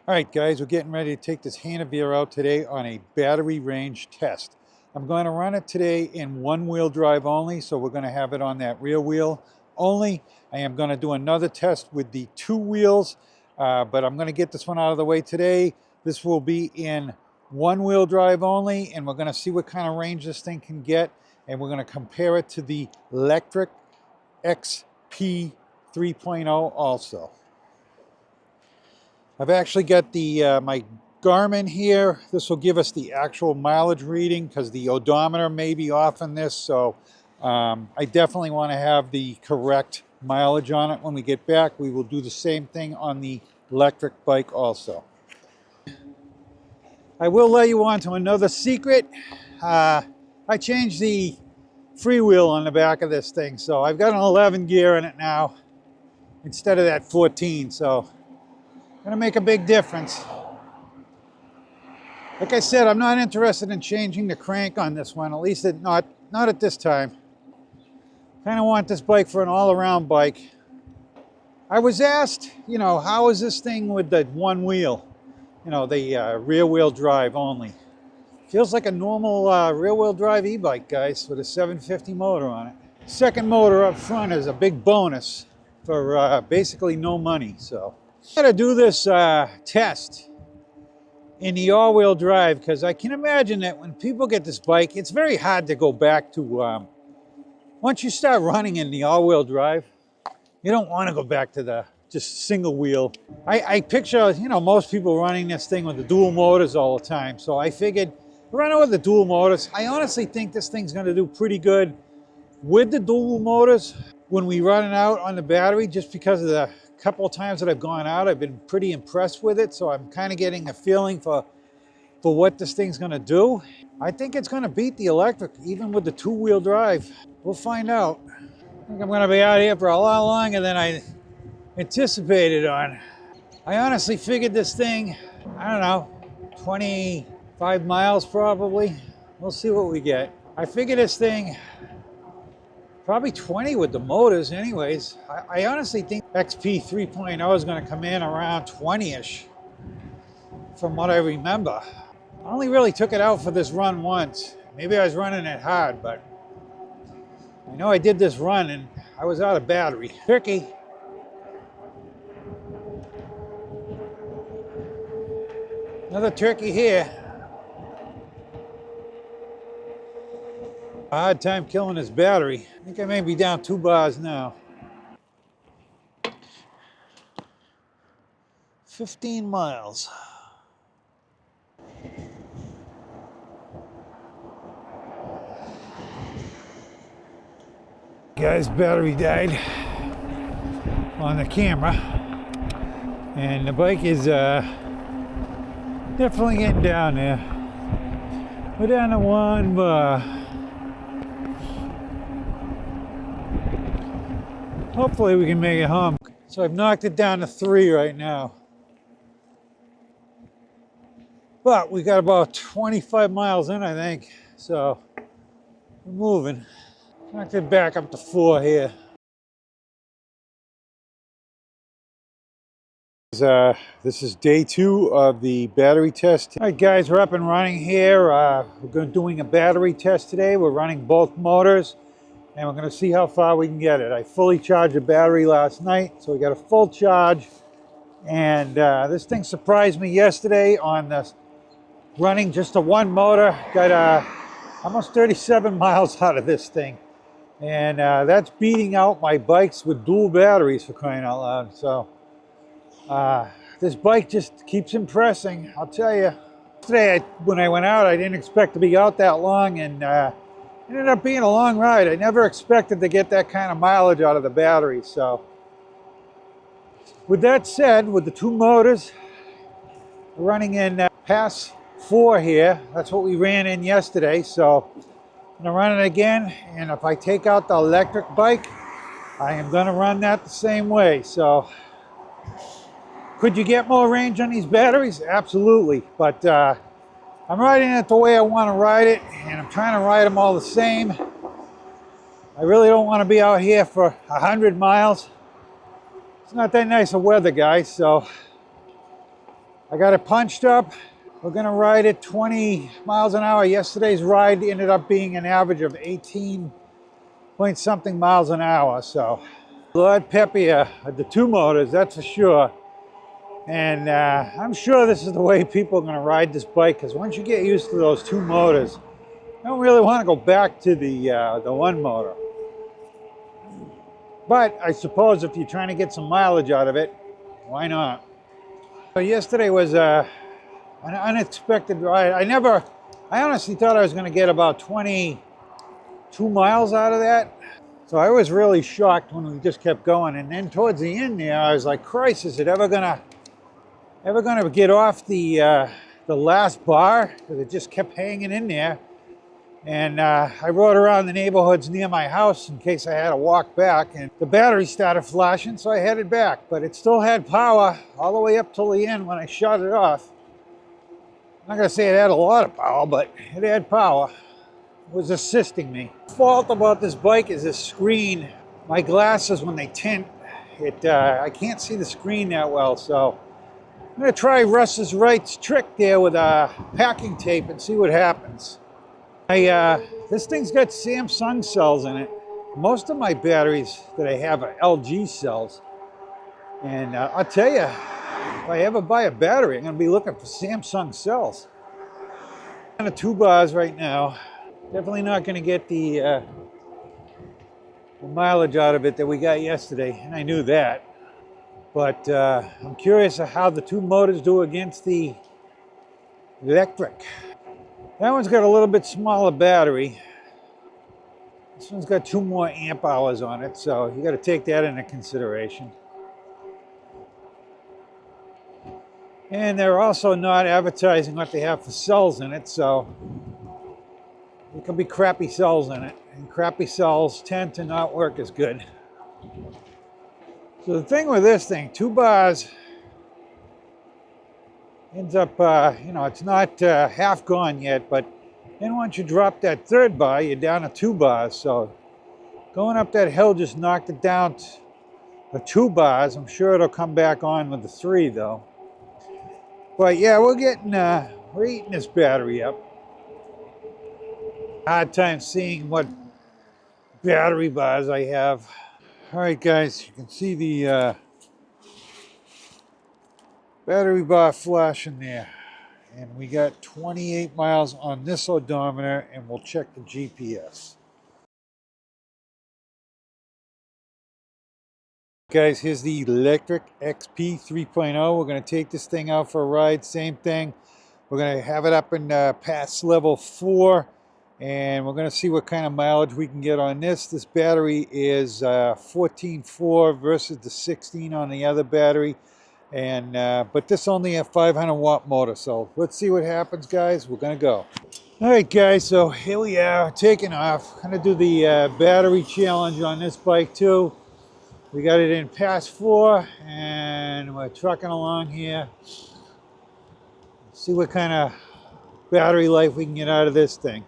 All right, guys, we're getting ready to take this Hanevear out today on a battery range test. I'm going to run it today in one-wheel drive only, so we're going to have it on that rear wheel only. I am going to do another test with the two wheels, but I'm going to get this one out of the way today. This will be in one-wheel drive only, and we're going to see what kind of range this thing can get, and we're going to compare it to the electric XP 3.0 also. I've actually got the my Garmin here. This will give us the actual mileage reading because the odometer may be off on this. So I definitely want to have the correct mileage on it when we get back. We will do the same thing on the electric bike also. I will let you on to another secret. I changed the freewheel on the back of this thing. So I've got an 11 gear in it now instead of that 14. So gonna make a big difference. Like I said, I'm not interested in changing the crank on this one, at least not at this time. Kind of want this bike for an all-around bike. I was asked, how is this thing with the one wheel? The rear wheel drive only. Feels like a normal rear wheel drive e-bike, guys, with a 750 motor on it. Second motor up front is a big bonus for basically no money, so. I'm gonna do this test in the all-wheel drive because I can imagine that when people get this bike, it's very hard to go back to, once you start running in the all-wheel drive, you don't want to go back to the just single wheel. I picture, most people running this thing with the dual motors all the time. So I figured, running with the dual motors, I honestly think this thing's gonna do pretty good with the dual motors when we run it out on the battery, just because of the couple of times that I've gone out, I've been pretty impressed with it. So I'm kind of getting a feeling for what this thing's gonna do. I think it's gonna beat the electric, even with the two-wheel drive. We'll find out. I think I'm gonna be out here for a lot longer than I anticipated on. I honestly figured this thing, I don't know, 25 miles probably. We'll see what we get. I figured this thing, probably 20 with the motors anyways. I honestly think XP 3.0 is going to come in around 20-ish from what I remember. I only really took it out for this run once. Maybe I was running it hard, but I know I did this run and I was out of battery. Tricky. Another turkey here. A hard time killing his battery. I think I may be down 2 bars now. 15 miles. Guy's battery died on the camera. And the bike is definitely getting down there. We're down to 1 bar. Hopefully we can make it home. So I've knocked it down to 3 right now. But we got about 25 miles in, I think. So we're moving. Knocked it back up to 4 here. This is day 2 of the battery test. All right, guys, we're up and running here. We're doing a battery test today. We're running both motors, and we're going to see how far we can get it. I fully charged the battery last night, so we got a full charge. And this thing surprised me yesterday on the running just a one motor. Got almost 37 miles out of this thing. And that's beating out my bikes with dual batteries, for crying out loud. So this bike just keeps impressing, I'll tell you. Today, when I went out, I didn't expect to be out that long, and it ended up being a long ride. I never expected to get that kind of mileage out of the battery. So with that said, with the 2 motors, we're running in pass 4 here. That's what we ran in yesterday. So I'm gonna run it again, and if I take out the electric bike, I am gonna run that the same way. So could you get more range on these batteries? Absolutely, but I'm riding it the way I want to ride it, and I'm trying to ride them all the same. I really don't want to be out here for 100 miles. It's not that nice of weather, guys, so I got it punched up. We're gonna ride at 20 miles an hour. Yesterday's ride ended up being an average of 18 point something miles an hour. So a lot peppier at the two motors, that's for sure. And I'm sure this is the way people are gonna ride this bike, because once you get used to those two motors, I don't really want to go back to the one motor. But I suppose if you're trying to get some mileage out of it, why not? So yesterday was an unexpected ride. I honestly thought I was going to get about 22 miles out of that. So I was really shocked when we just kept going. And then towards the end there, I was like, Christ, is it ever gonna get off the last bar? Because it just kept hanging in there. And I rode around the neighborhoods near my house in case I had to walk back, and the battery started flashing, so I headed back. But it still had power all the way up till the end when I shut it off. I'm not gonna say it had a lot of power, but it had power. It was assisting me. The fault about this bike is this screen. My glasses, when they tint, I can't see the screen that well, so I'm gonna try Russ's Wright's trick there with packing tape and see what happens. This thing's got Samsung cells in it. Most of my batteries that I have are LG cells. And I'll tell you, if I ever buy a battery, I'm going to be looking for Samsung cells. I'm on 2 bars right now. Definitely not going to get the mileage out of it that we got yesterday, and I knew that. But I'm curious of how the 2 motors do against the electric. That one's got a little bit smaller battery. This one's got 2 more amp hours on it, so you got to take that into consideration. And they're also not advertising what they have for cells in it, so there could be crappy cells in it, and crappy cells tend to not work as good. So the thing with this thing, 2 bars ends up, it's not half gone yet, but then once you drop that 3rd bar, you're down to 2 bars. So going up that hill just knocked it down to 2 bars. I'm sure it'll come back on with the 3 though. But yeah, we're eating this battery up. Hard time seeing what battery bars I have. All right, guys, you can see the battery bar flashing there. And we got 28 miles on this odometer, and we'll check the GPS. Guys, here's the Electric XP 3.0. We're going to take this thing out for a ride. Same thing. We're going to have it up in pass level 4, and we're going to see what kind of mileage we can get on this. This battery is 14.4 versus the 16 on the other battery. And but this only a 500 watt motor, so let's see what happens, guys. We're gonna go. All right, guys, so here we are taking off. Gonna do the battery challenge on this bike too. We got it in pass 4, and we're trucking along here. See what kind of battery life we can get out of this thing.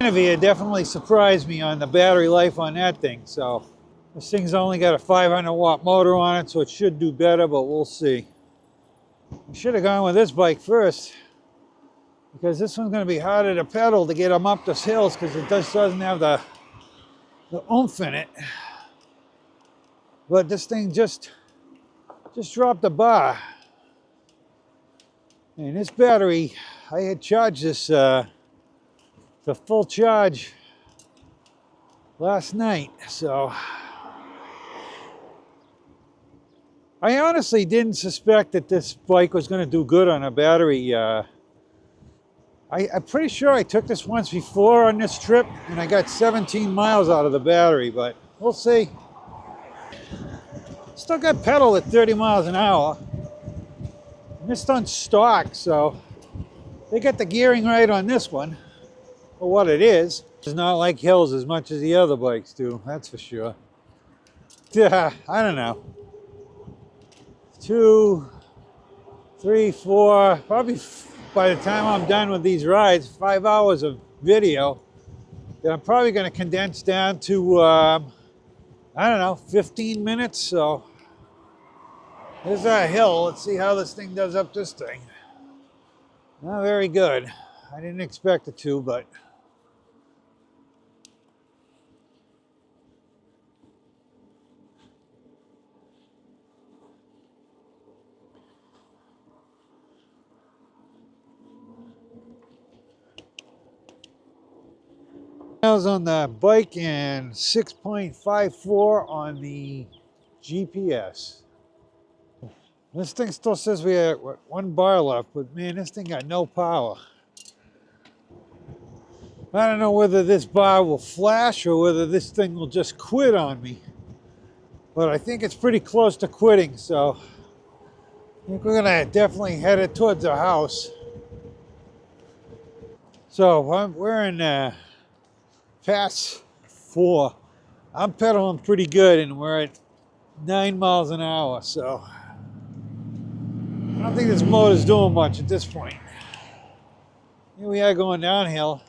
Hanevear definitely surprised me on the battery life on that thing. So this thing's only got a 500 watt motor on it, so it should do better, but we'll see. I should have gone with this bike first, because this one's going to be harder to pedal to get them up the hills, because it just doesn't have the oomph in it. But this thing just dropped the bar. And this battery, I had charged this to full charge last night, so I honestly didn't suspect that this bike was going to do good on a battery. I'm pretty sure I took this once before on this trip, and I got 17 miles out of the battery, but we'll see. Still got pedal at 30 miles an hour. And this one's stock, so they got the gearing right on this one for what it is. It's not like hills as much as the other bikes do, that's for sure. Yeah, I don't know. 2, 3, 4, probably by the time I'm done with these rides, 5 hours of video that I'm probably going to condense down to, I don't know, 15 minutes. So There's our hill. Let's see how this thing does up this thing. Not very good. I didn't expect it to, but miles on the bike and 6.54 on the GPS. This thing still says we have one bar left, but man, this thing got no power. I don't know whether this bar will flash or whether this thing will just quit on me. But I think it's pretty close to quitting, so I think we're gonna definitely head it towards our house. So we're in pass 4. I'm pedaling pretty good, and we're at 9 miles an hour, so I don't think this motor's doing much at this point. Here we are going downhill,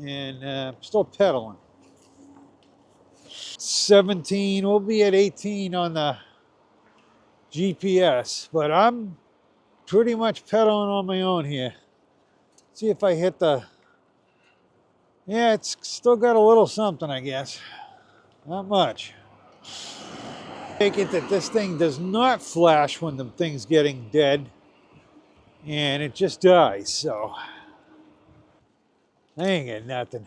and still pedaling. 17, we'll be at 18 on the GPS, but I'm pretty much pedaling on my own here. See if I hit the, yeah, it's still got a little something, I guess. Not much. Take it that this thing does not flash when the thing's getting dead, and it just dies, so I ain't getting nothing.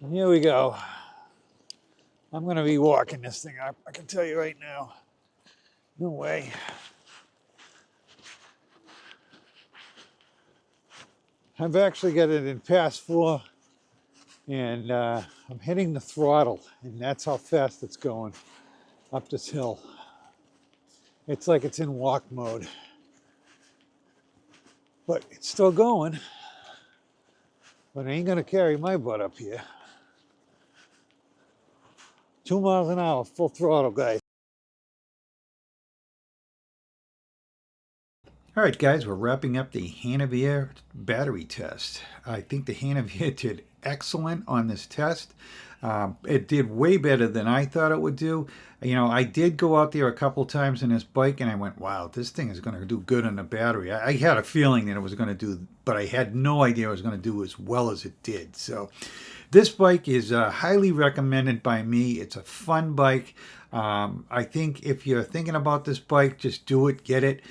And here we go. I'm gonna be walking this thing up, I can tell you right now. No way. I've actually got it in pass 4, and I'm hitting the throttle, and that's how fast it's going up this hill. It's like it's in walk mode, but it's still going. But I ain't gonna carry my butt up here. 2 miles an hour, full throttle, guys. All right, guys, we're wrapping up the Hanevear battery test. I think the Hanevear did excellent on this test. It did way better than I thought it would do. You know, I did go out there a couple times in this bike, and I went, wow, this thing is going to do good on the battery. I had a feeling that it was going to do, but I had no idea it was going to do as well as it did. So this bike is highly recommended by me. It's a fun bike. I think if you're thinking about this bike, just do it, get it.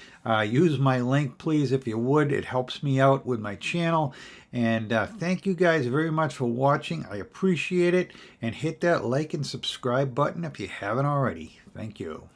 Use my link, please, if you would. It helps me out with my channel. And thank you guys very much for watching. I appreciate it. And hit that like and subscribe button if you haven't already. Thank you.